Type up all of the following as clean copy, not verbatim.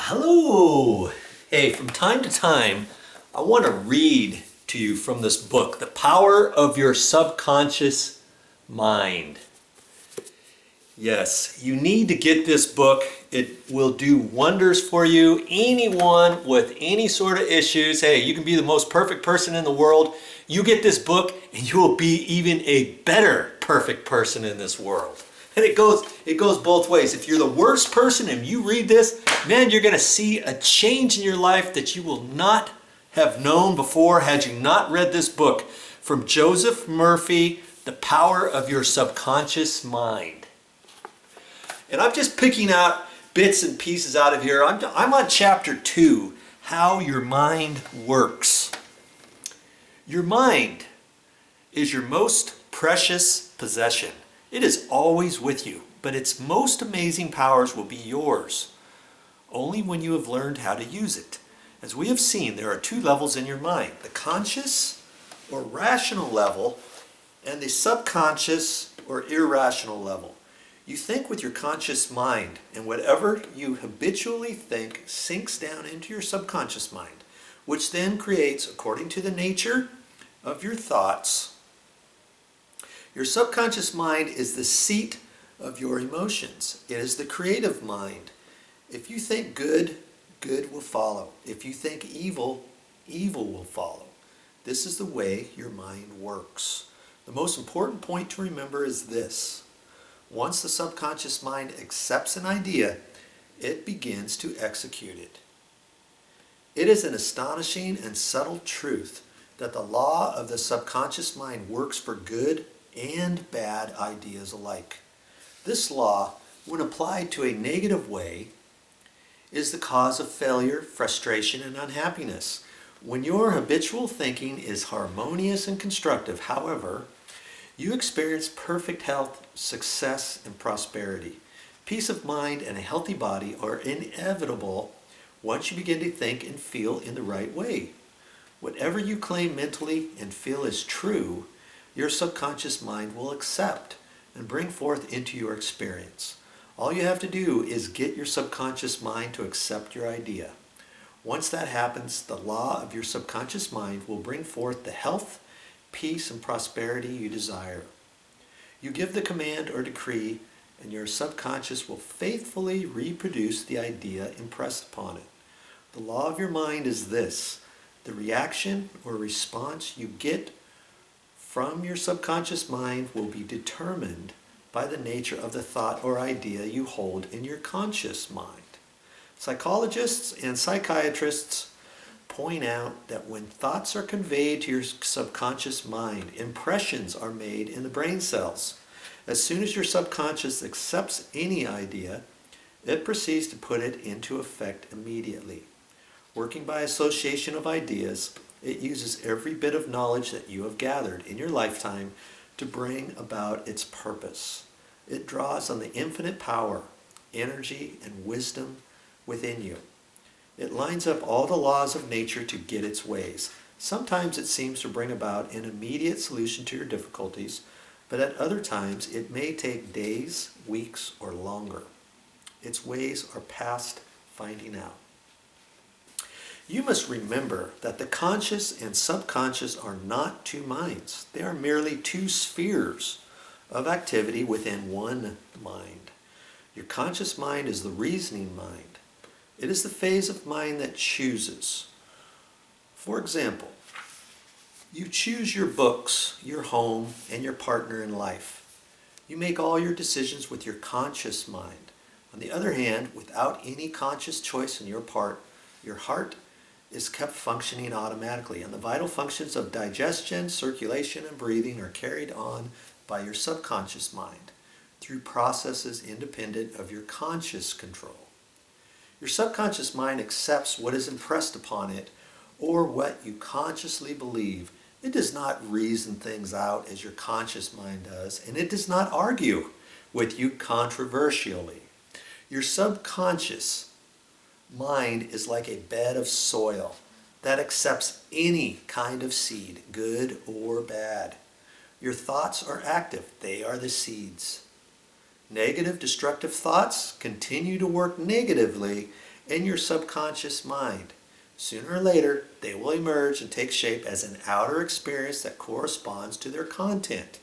Hello! Hey, from time to time, I want to read to you from this book, The Power of Your Subconscious Mind. Yes, you need to get this book. It will do wonders for you. Anyone with any sort of issues, hey, you can be the most perfect person in the world. You get this book and you will be even a better perfect person in this world. And it goes both ways. If you're the worst person and you read this, man, you're going to see a change in your life that you will not have known before had you not read this book from Joseph Murphy, The Power of Your Subconscious Mind. And I'm just picking out bits and pieces out of here. I'm on chapter 2, How Your Mind Works. Your mind is your most precious possession. It is always with you, but its most amazing powers will be yours only when you have learned how to use it. As we have seen, there are two levels in your mind, the conscious or rational level and the subconscious or irrational level. You think with your conscious mind, and whatever you habitually think sinks down into your subconscious mind, which then creates, according to the nature of your thoughts, your subconscious mind is the seat of your emotions. It is the creative mind. If you think good, good will follow. If you think evil, evil will follow. This is the way your mind works. The most important point to remember is this. Once the subconscious mind accepts an idea, it begins to execute it. It is an astonishing and subtle truth that the law of the subconscious mind works for good and bad ideas alike. This law, when applied to a negative way, is the cause of failure, frustration, and unhappiness. When your habitual thinking is harmonious and constructive, however, you experience perfect health, success, and prosperity. Peace of mind and a healthy body are inevitable once you begin to think and feel in the right way. Whatever you claim mentally and feel is true, your subconscious mind will accept and bring forth into your experience. All you have to do is get your subconscious mind to accept your idea. Once that happens, the law of your subconscious mind will bring forth the health, peace, and prosperity you desire. You give the command or decree, and your subconscious will faithfully reproduce the idea impressed upon it. The law of your mind is this: the reaction or response you get from your subconscious mind will be determined by the nature of the thought or idea you hold in your conscious mind. Psychologists and psychiatrists point out that when thoughts are conveyed to your subconscious mind, impressions are made in the brain cells. As soon as your subconscious accepts any idea, it proceeds to put it into effect immediately. Working by association of ideas, it uses every bit of knowledge that you have gathered in your lifetime to bring about its purpose. It draws on the infinite power, energy, and wisdom within you. It lines up all the laws of nature to get its ways. Sometimes it seems to bring about an immediate solution to your difficulties, but at other times it may take days, weeks, or longer. Its ways are past finding out. You must remember that the conscious and subconscious are not two minds. They are merely two spheres of activity within one mind. Your conscious mind is the reasoning mind. It is the phase of mind that chooses. For example, you choose your books, your home, and your partner in life. You make all your decisions with your conscious mind. On the other hand, without any conscious choice on your part, your heart is kept functioning automatically, and the vital functions of digestion, circulation, and breathing are carried on by your subconscious mind through processes independent of your conscious control. Your subconscious mind accepts what is impressed upon it or what you consciously believe. It does not reason things out as your conscious mind does, and it does not argue with you controversially. Your subconscious mind is like a bed of soil that accepts any kind of seed, good or bad. Your thoughts are active. They are the seeds. Negative, destructive thoughts continue to work negatively and your subconscious mind. Sooner or later, they will emerge and take shape as an outer experience that corresponds to their content.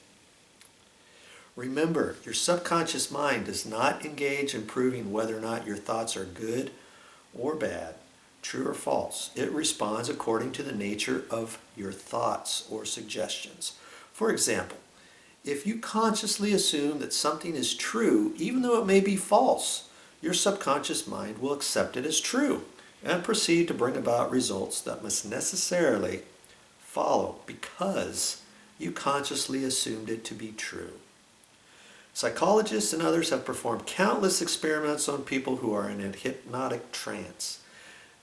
Remember, your subconscious mind does not engage in proving whether or not your thoughts are good or bad, true or false. It responds according to the nature of your thoughts or suggestions. For example, if you consciously assume that something is true, even though it may be false, your subconscious mind will accept it as true and proceed to bring about results that must necessarily follow because you consciously assumed it to be true. Psychologists and others have performed countless experiments on people who are in a hypnotic trance.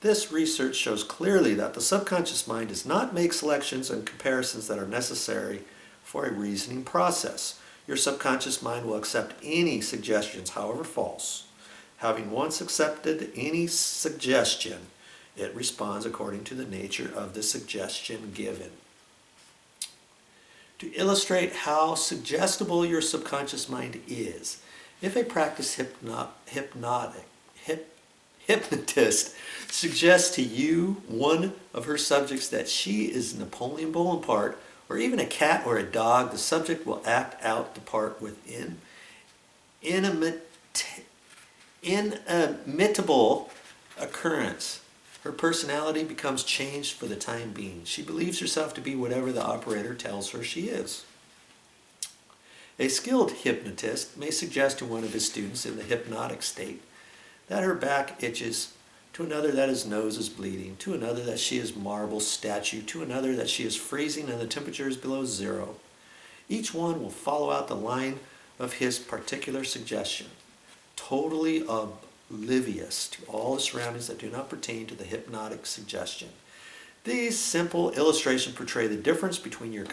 This research shows clearly that the subconscious mind does not make selections and comparisons that are necessary for a reasoning process. Your subconscious mind will accept any suggestions, however false. Having once accepted any suggestion, it responds according to the nature of the suggestion given. To illustrate how suggestible your subconscious mind is, if a practiced hypnotist suggests to you one of her subjects that she is Napoleon Bonaparte, or even a cat or a dog, the subject will act out the part with inimitable occurrence. Her personality becomes changed for the time being. She believes herself to be whatever the operator tells her she is. A skilled hypnotist may suggest to one of his students in the hypnotic state that her back itches, to another that his nose is bleeding, to another that she is marble statue, to another that she is freezing and the temperature is below zero. Each one will follow out the line of his particular suggestion, totally oblivious to all the surroundings that do not pertain to the hypnotic suggestion. These simple illustrations portray the difference between your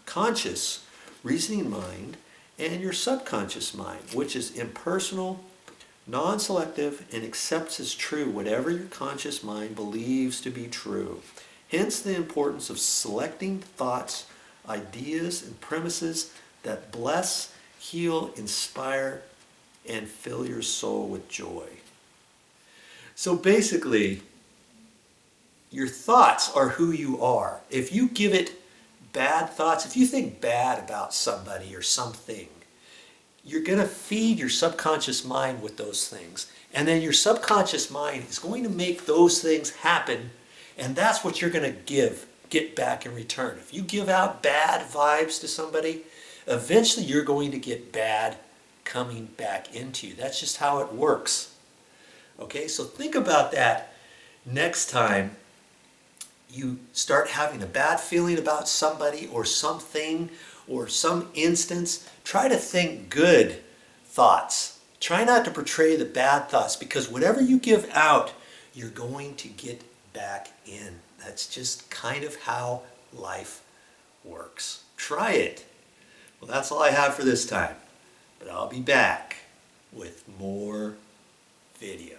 conscious reasoning mind and your subconscious mind, which is impersonal, non-selective, and accepts as true whatever your conscious mind believes to be true. Hence the importance of selecting thoughts, ideas, and premises that bless, heal, inspire, and fill your soul with joy. So basically, your thoughts are who you are. If you give it bad thoughts, if you think bad about somebody or something, you're going to feed your subconscious mind with those things. And then your subconscious mind is going to make those things happen, and that's what you're going to get back in return. If you give out bad vibes to somebody, eventually you're going to get bad coming back into you. That's just how it works. Okay, so think about that next time you start having a bad feeling about somebody or something or some instance. Try to think good thoughts. Try not to portray the bad thoughts, because whatever you give out, you're going to get back in. That's just kind of how life works. Try it. Well, that's all I have for this time, but I'll be back with more videos.